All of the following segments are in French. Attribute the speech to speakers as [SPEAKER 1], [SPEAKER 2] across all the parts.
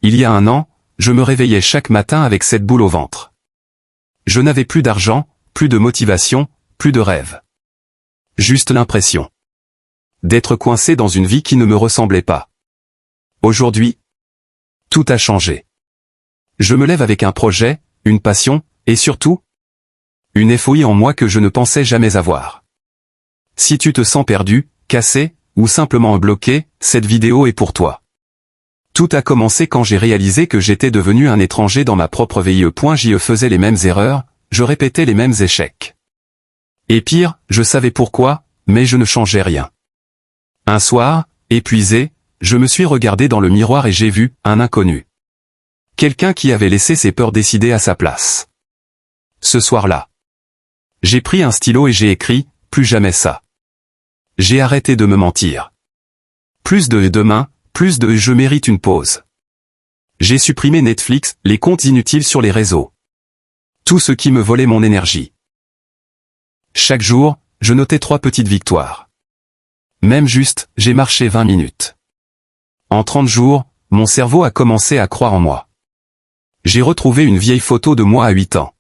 [SPEAKER 1] Il y a un an, je me réveillais chaque matin avec cette boule au ventre. Je n'avais plus d'argent, plus de motivation, plus de rêve. Juste l'impression d'être coincé dans une vie qui ne me ressemblait pas. Aujourd'hui, tout a changé. Je me lève avec un projet, une passion, et surtout, une FOI en moi que je ne pensais jamais avoir. Si tu te sens perdu, cassé, ou simplement bloqué, cette vidéo est pour toi. Tout a commencé quand j'ai réalisé que j'étais devenu un étranger dans ma propre vie. Je faisais les mêmes erreurs, je répétais les mêmes échecs. Et pire, je savais pourquoi, mais je ne changeais rien. Un soir, épuisé, je me suis regardé dans le miroir et j'ai vu un inconnu. Quelqu'un qui avait laissé ses peurs décider à sa place. Ce soir-là, j'ai pris un stylo et j'ai écrit « Plus jamais ça ». J'ai arrêté de me mentir. Plus de demain, plus de je mérite une pause. J'ai supprimé Netflix, les comptes inutiles sur les réseaux. Tout ce qui me volait mon énergie. Chaque jour, je notais 3 petites victoires. Même juste, j'ai marché 20 minutes. En 30 jours, mon cerveau a commencé à croire en moi. J'ai retrouvé une vieille photo de moi à 8 ans.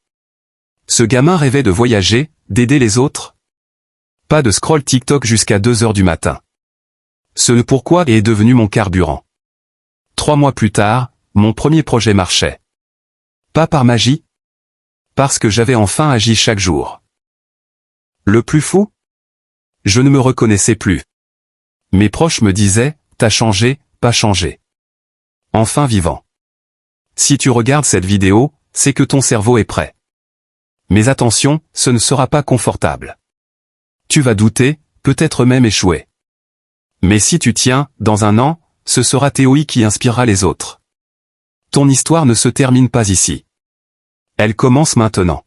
[SPEAKER 1] Ce gamin rêvait de voyager, d'aider les autres. Pas de scroll TikTok jusqu'à 2 heures du matin. Ce pourquoi est devenu mon carburant. 3 mois plus tard, mon premier projet marchait. Pas par magie. Parce que j'avais enfin agi chaque jour. Le plus fou? Je ne me reconnaissais plus. Mes proches me disaient, t'as changé, pas changé. Enfin vivant. Si tu regardes cette vidéo, c'est que ton cerveau est prêt. Mais attention, ce ne sera pas confortable. Tu vas douter, peut-être même échouer. Mais si tu tiens, dans un an, ce sera Théoï qui inspirera les autres. Ton histoire ne se termine pas ici. Elle commence maintenant.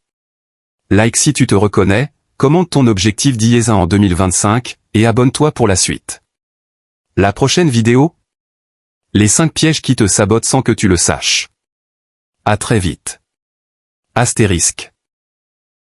[SPEAKER 1] Like si tu te reconnais, commente ton objectif d'IESA en 2025, et abonne-toi pour la suite. La prochaine vidéo? Les 5 pièges qui te sabotent sans que tu le saches. À très vite. Astérisque.